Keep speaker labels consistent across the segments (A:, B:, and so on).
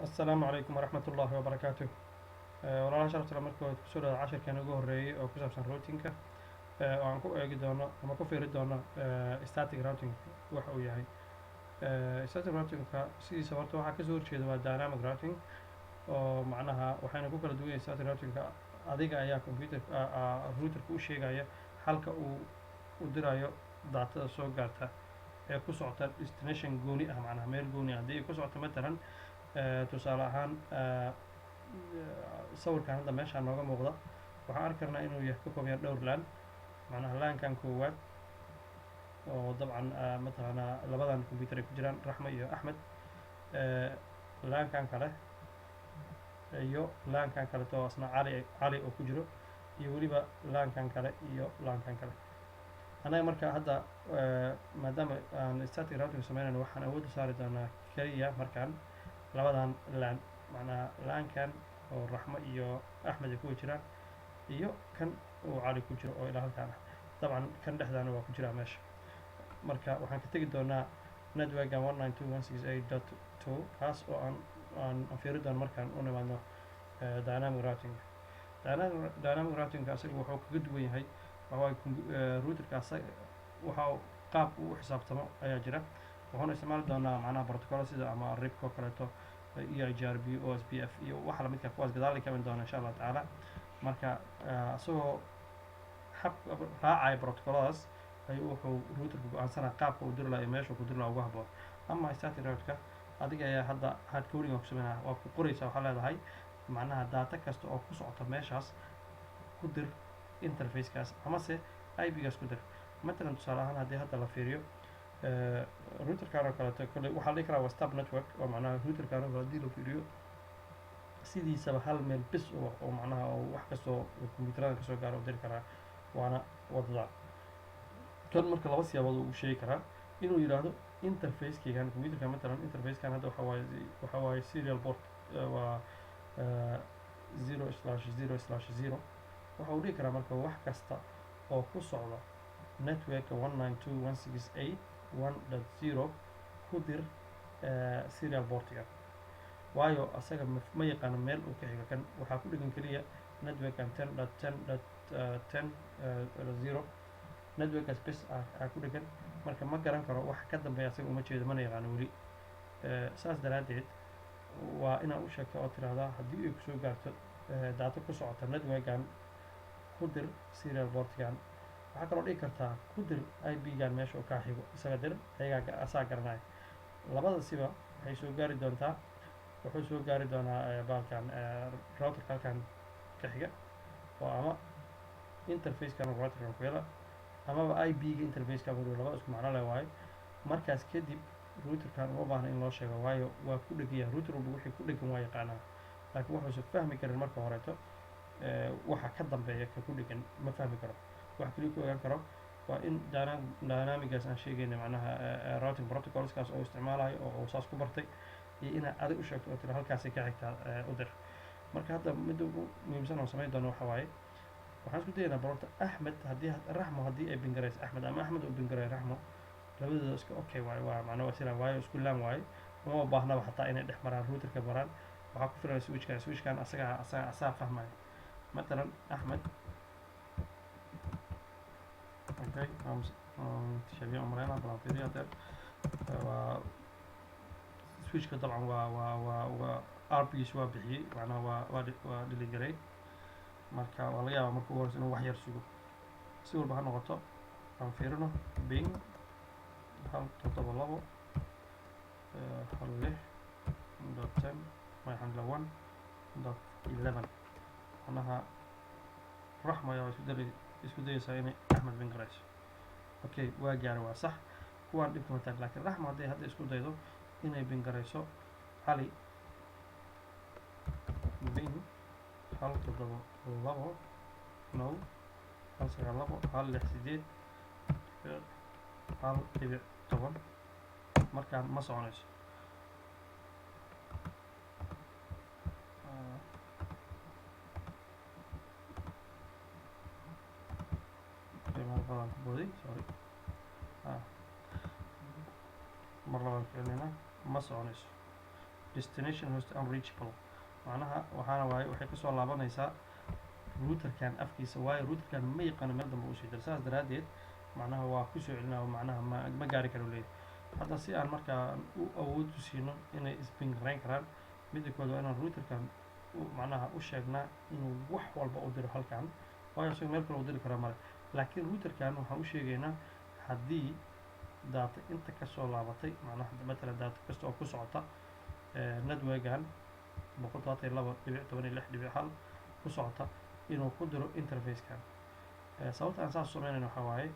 A: السلام عليكم ورحمة الله وبركاته. walaalaha sharafta leh marka ku soo dhawaada casharkan ugu horeeyay oo ku saabsan routingka oo aan ku eegi doono ama ku fiiri doono static routing waxa uu yahay. Static routingka sidiisa horta waxaa kasoo horjeeda waa dynamic routing oo macnaha waxayna ku kala duwan yihiin. Static routingka adiga ayaa routerka u sheegaya halka uu u dirayo daatada soo gaarta ee ku socota destination gooni ah, macnaha meel gooni ah haddii ay ku socoto matalan tusaale ahaan sawirkan hadda meeshaan nooga muuqda waxaan arki karnaa inuu yahay ka kooban yahay dhowr laan. macnaha laankan koowaad oo dabcan mataqaanaa labadan computer ay ku jiraan raxma iyo axmed, laankan kale iyo laankan kale oo asna cali oo ku jiro, iyo weliba laankan kale iyo laankan kale. anaga marka hadda maadaama aan static routing sameynayno waxaan awoodda saari doonaa keliya markaan labadan laan, macnaha laankan oo raxmo iyo axmed ay kuwa jiraan iyo kan uu cali ku jiro oo ilaa halkaan ah. dabcan kan dhexdaana waa ku jiraa meesha. marka waxaan ka tegi doonaa networkan 192.168.2 kaas oo aan fiiri doono markaan u nimaadno dynamic routing. dynamic routing asaga wuxuu kaga duwan yahay routerka waxa qaab uu u xisaabtamo ayaa jira. waxaanu isticmaali doonaa macnaha protocol sida ama ribko kaleeto EIGRP OSPF iyo waxa lamidka kuwaas gadaal ka iman doona insha Allah tacaala. marka asagoo hab raacaya protocoladaas ayuu wuxuu routerka go'aansanaa qaabka uu diri lahaa iyo meesha ku diri lahaa ugu habboon. ama static routerka adiga ayaa hadda hard coding ku sameynaya, waa ku qoraysaa, waxaa leedahay macnaha data kasta oo ku socota meeshaas ku dir interfacekaas amase IP-gaas ku dir. matalan tusaale ahaan haddii hadda la fiiriyo routerkan oo kaleeto kole waxaa la dhihi karaa waa stub network oo macnaha routerkan oo kale haddii la fiiriyo sidiisaba hal meel bis oo macnaha oo wax kastoo computerada kasoo gaaro u diri karaa waana wadada kan. marka laba siyaabood uu sheegi karaa inuu yidhaahdo interfacekeygan computerka matalan interfacekan hadda waxa waaye serial port waa 0/0/0. waxa uu dhihi karaa marka wax kasta oo ku socda networka 192.168.1.0 ku dir serial portiga, waayo asaga ma yaqaano meel uu ka xiga. kan waxaa ku dhigan keliya networkan 10.10.10.0 networkaas bes ku dhigan, marka ma garan karo wax ka dambeeya asaga uma jeedo, mana yaqaano weli. saas daraaddeed waa inaad u sheegto oo tiraahdaa haddii ay kusoo gaarto data ku socota networkan ku dir serial portigan. waxaa kaloo dhigi kartaa ku dir IP-gan meesha uu kaa xigo isaga dir, ayagaa asaa garanaya. labadasiba waxay soo gaari doontaa, wuxuu soo gaari doonaa baalkan routerka halkan ka xiga oo ama interfacekan routerkan ku yala amaba IP-ga interfacekan ku labada isku macno leh waayo. markaas kadib routerkan uma baahna in loo sheego waayo waa ku dhegan yahay. router walba wixii ku dhegan waa yaqaanaa, laakiin wuxuusan fahmi karin marka horeeto waxa ka dambeeya ka ku dhegan ma fahmi karo. wax kaliya ku ogaan karo waa in dynamigaas aan sheegayna macnaha routing protocolskaas oo isticmaalayo oo saas ku bartay iyo inaad adig u sheegto oo tira halkaasay ka xigtaa u dir. marka hadda midda ugu muhiimsan oo samayn doono waxa waaye waxaan isku dayaynaa barorta axmed haddii raxmo haddii ay bingarayso axmed ama axmed uu bingaray raxmo, labadooda iska okay waaye, waa macnaa waa silaan waayo isku laan waaye, uma baahnaba xataa inay dhex maraan routerka maraan. waxaa ku filan switchkan asagaa fahmaya. matalan axmed okay شبيه عمرنا بلانفيديا ده switchka طبعا waa RP waa bixiyay macnaha waa delivery. marka waa laga yaabaa marka ugu horeysa inuu wax yar sugo. si walba ha noqoto aan fiirino bing 172.10.1.11 macnaha raxma ayaa isku dayaysaa inay axmed bin garayso. okay waa gaara waa sax, kuwaan dhibka mataan. laakiin raxma hadday hadda isku daydo inay bin garayso cali bin 172 no 192 168 markaan ma soconayso. sorry mar labaad fiirnayna ma soconayso. destination host unreachable macnaha waxaana waaye waxay kasoo laabanaysaa routerkan afkiisa waayo routerkan ma yaqaano meel dambe usii diro saas daraaddeed macnaha waa kusoo celinaa macnaha ma gaari karo leeyahay hadda si aan markaa u awood u siino inay isbingarayn karaan midda kood waa inaan routerkan macnaha u sheegnaa inuu wax walba u diro halkan waayo isaga meel kale u diri karaa male laakiin routerkan waxaan u sheegaynaa haddii data inta kasoo laabatay macnaha matalan data kasta oo ku socota networkan 172.16.1 ku socota inuu ku diro interfacekan sababta aan saas sameynayno waxaa waaye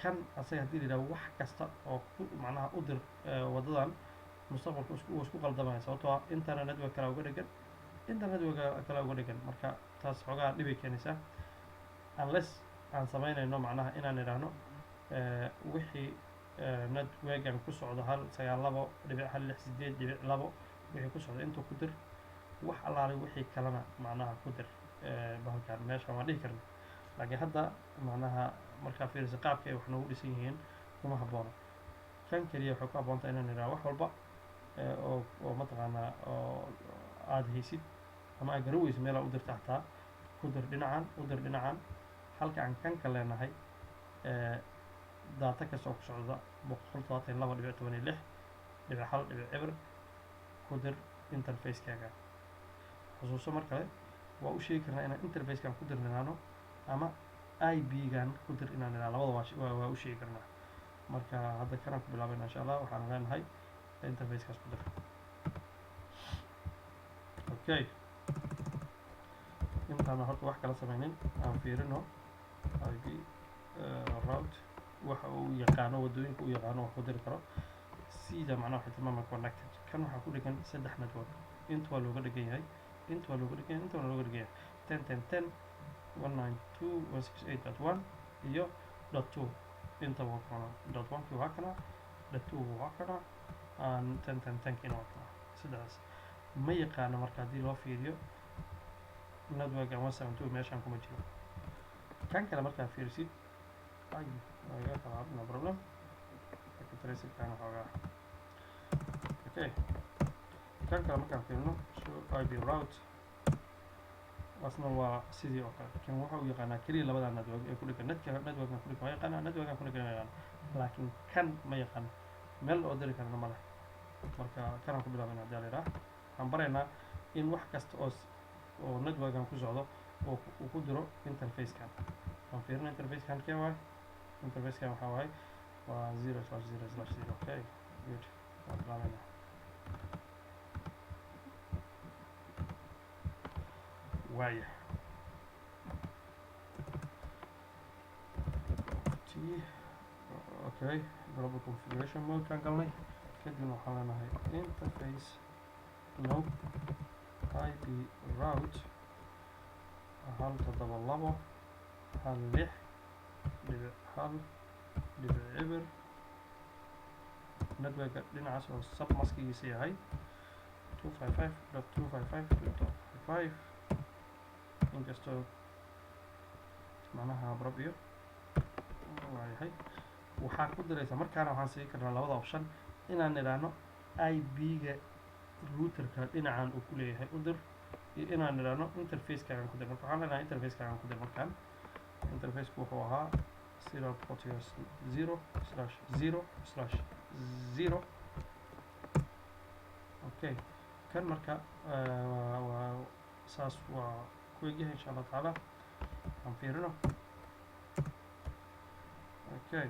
A: kan asaga haddii la yidhaho wax kasta oo macnaha u dir wadadan mustaqbalka uu isku qaldamaya sababtoo ah intana network kale uga dhegan inta network kale uga dhegan marka taas xoogaa dhibay keenaysaa unless aan sameynayno macnaha inaan idhaahno wixii networkan ku socdo 192.168.2 wixii ku socda intuu ku dir wax allaale wixii kalena macnaha ku dir bahalkan meesha waan dhihi karna laakiin hadda macnaha markaa fiirisa qaabka ay wax noogu dhisan yihiin kuma habboona kan keliya waxay ku habboontaa inaan idhaha wax walba oo mataqaanaa oo aada haysid ama aad garaweysa meelaa u dirta xataa ku dir dhinacan u dir dhinacan halka aan kanka leenahay data kastoo ku socda 172.16.1 ku dir interfacekaaga xusuuso mar kale waa u sheegi karnaa inaan interfacekan ku dirnanaano ama IP-gan ku dir inaan idhaa labada waa u sheegi karnaa marka hadda kanaan ku bilaabayna insha allah waxaan leenahay interfacekaas ku dir okay intaana horta wax kala sameynin aan fiirino IP route waxa uu yaqaano wadooyinka uu yaqaano wax ku diri karo sida macnaha waxay tilmaamaan connected kan waxaa ku dhegan 3 network inta waa looga dhegan yahay inta waa looga dhegan yahay inta waa looga dhegan yahay 10.10.10 192.168.1 iyo .2 inta waa kana .1 waa kana .2 waa kana aan 10.10 waa kana sidaas ma yaqaano marka haddii loo fiiriyo network 172 meeshaan kuma jiro kan kale markaa fiirsid ay aga kala no problem trace kan xoogaa okay kan kale markaan fiirino show IP route asna waa sidii oo kale kan waxa uu yaqaanaa keliya labada network ee ku dhegan networkan ku dhegan waa yaqaanaa networkan ku dhegan yaqaan laakiin kan ma yaqaan meel oo diri karna ma leh marka kanaan ku bilaabayna haddii la yidhaah waxaan baraynaa in wax kasta oo networkan ku socdo oo uu ku diro interfacekan waan fiirina interfacekan kee waay interfacekan waxaa waaye waa 0/0/0 okay good waan bilaabayna وايه اوكي global configuration mode كان قلني كدنا وحنا هاي interface no IP route هل تضبلبه هل لح هل عبر network لنا عشر sub mask يسي هاي 255.255.5 inkastoo macnaha abrabiyo waayahay waxaa ku diraysa markaana waxaan sii karnaa labada option inaan idhaahno IP-ga routerka dhinacan uu ku leeyahay u dir iyo inaan idhaahno interfacekaagan ku dir marka waxaan leenahay interfacekaagan ku dir markaan interfaceku wuxuu ahaa 0.0/0/0 okay kan marka waa saas waa kueegyahay insha allah tacaala aan fiirino okay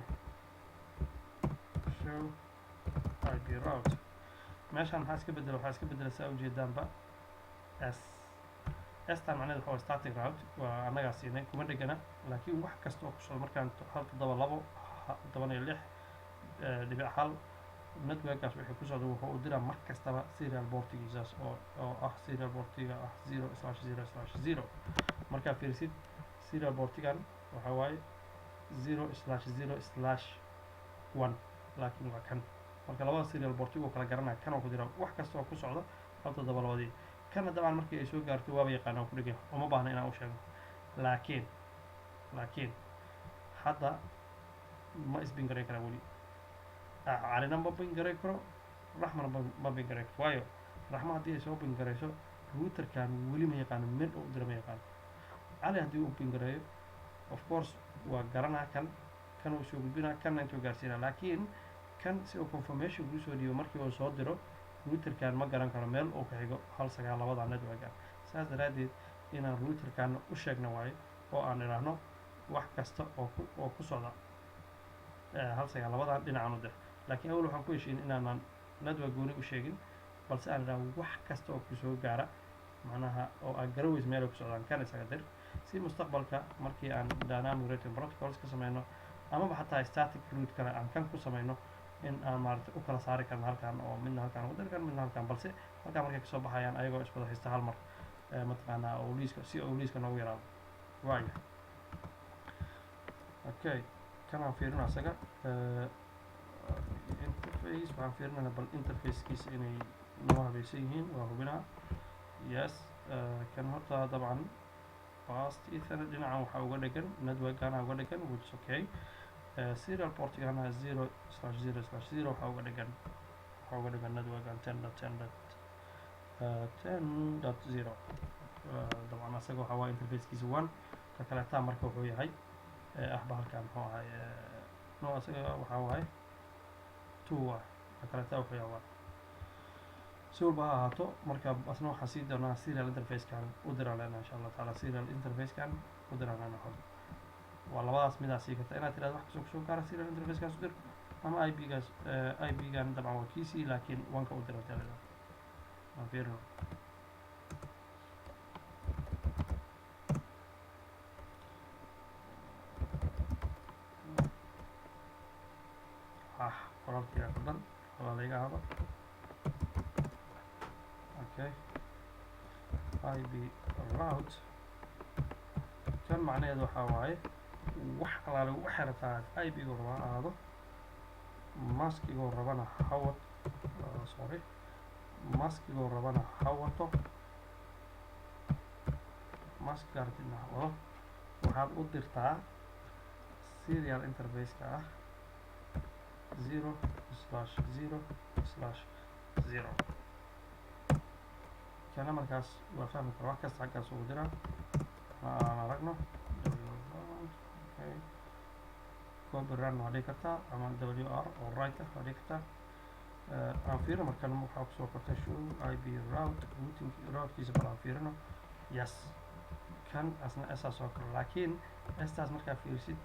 A: show IP route meeshaan waxaa iska bedela saa ujeedaanba tan macnaheed waxa waa static route waa annagaa siinay kuma dhegana laakiin wax kasta oo ku socdo markaan 172.16.1 networkaas wixii ku socda wuxuu u diraa mar kastaba serial portigiisaas oo ah serial portiga ah 0/0/0 markaa fiirsid serial portigan waxaa waaye 0/0/1 laakiin waa kan marka labada serial portig oo kala garanaya kan oo ku dira wax kasta oo ku socda 172 kana dabcan markii ay soo gaarto waaba yaqaanaa ku dhigay uma baahna inaan u sheego laakiin hadda ma isbingaray karaa weli calina ma bingaray karo raxmana ma bingaray karo waayo raxma haddii ay soo bingarayso routerkan weli ma yaqaano meel uu dira ma yaqaano. cali haddii uu bingareeyo of course waa garanaa kan uu soo gudbinaa kanna intuu gaarsiinaa, laakiin kan si uu confirmation kuu soo dhiibo markii uu soo diro routerkan ma garan karo meel uu ka xigo 192 network ah. saas daraaddeed inaan routerkan u sheegno waayo oo aan idhaahno wax kasta oo ku socda 192 dhinacaan u dir. laakiin awal waxaan ku heshiin inaanan network gooni u sheegin, balse aan idhaahno wax kasta oo ku soo gaara macnaha oo aan garaweys meel ay ku socdaan kan isaga dir, si mustaqbalka markii aan dynamic routing protocols ka sameyno amaba xataa static route kale aan kan ku sameyno in aan maaragtay u kala saari karno halkan oo midna halkan ugu dari karno midna halkan, balse halkan markay kasoo baxayaan ayagoo iswada haysta hal mar mataqaanaa oo liiska si uu liiska noogu yaraado. waaya okay, kan aan fiirino asaga interface waxaan fiirinayna bal interfacekiisa inay noo habaysan yihiin waa hubinaa. yes kan horta dabcan fast ethernet dhinacan waxaa uga dhegan networkana uga dhegan which is okay. serial portigana 0/0/0 waxaa uga dhegan networkan 10.10.10.0 dabcan asaga waxaa waa interfacekiisa 1. ka kaleetaa marka wuxuu yahay bahalkan muxuu ahay no asaga waxaa waaye 2 ah. ka kaleetaa wuxuu yahay 1. si walba ha ahaato marka asna waxaan sii doonaa serial interfacekan u diraan lena insha allah taala. serial interfacekan u diraan lena waa labadaas midaa sii karta inaad tiraahdo wax kasoo kusoo gaara serial interfacekan u dir ama IP-gan dabcan waa kiisii laakiin 1ka u dira talada aan fiirino. qoraalkiia qadan waa layga hado okay. IP route kan macnaheedu waxaa waaye wax alaale ugu xerataa IP-gu raba ha ahaado maskigoo rabana ha wato maskiga aragtidna ha wado waxaad u dirtaa serial interface-ka ah 0/0/0 kana markaas waa fahmi kara wax kasta xaggaas ugu diraa. aan aragno copy run waa dhigi kartaa ama WR oo right ah waa dhigi kartaa. aan fiirino markan waxaa kusoo kortay show IP route routekiisa bal aan fiirino. yes kan asna esaa soo koro laakiin estaas markaa fiirisid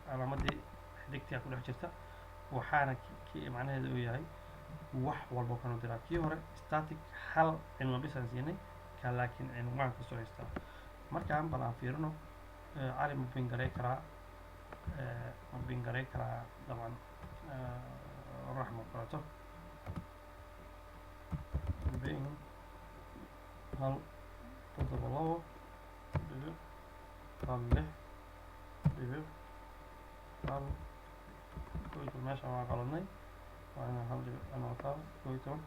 A: calaamadii xidigtiyaa ku dhex jirta waxaana macnaheedu uu yahay wax walba kanu diraa. kii hore static hal cinwaan bisaan siinay ka laakiin cinwaan kastoo haystaa. markaan bal aan fiirino cali ma bingaray karaa dabcan raxmo kaleeto bing 1.7.1.6.1 meesha waa qaladnay waa inaan hal dhibic aan wataa 11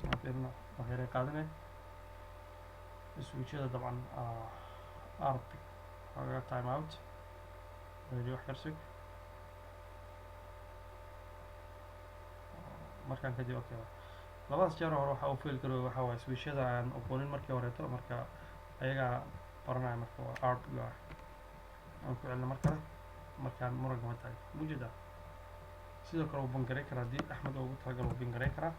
A: aan fiirino waxyaray qaadanay switchada dabcan arctic xoogaa time out weli wax karsug markaan kadib okay. labadaas jeer hore waxa uu fail garooy waxaa waaye switchada aan aqoonin markii horeeto marka ayagaa baranaya marka waa art ah. aan ku celino mar kale markaan muran kama tahay mujida sidoo kale uu bingaray karaa haddii axmed ugu talagal uu bingaray karaa.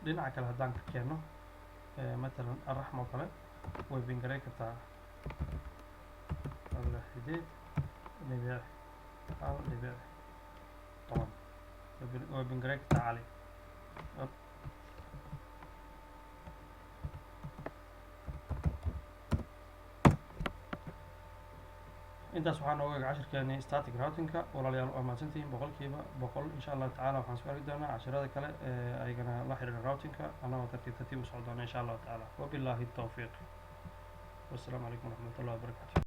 A: dhinaca kale haddaan ka keeno matalan araxmo kale way bingaray kartaa 1.1.10 way bingaray kartaa cali. intaas waxaa nooga eg cashirkeeni static routingka. walaalayaal waa mahadsantihiin boqolkiiba boqol insha allah tacaala. waxaan isku arki doonaa cashirada kale ayagana la xiriira routingka annagoo tartiib u socdoona insha allahu tacaala. wabilaahi tawfiiq wassalaamu calaykum waraxmatullahi wabarakatu.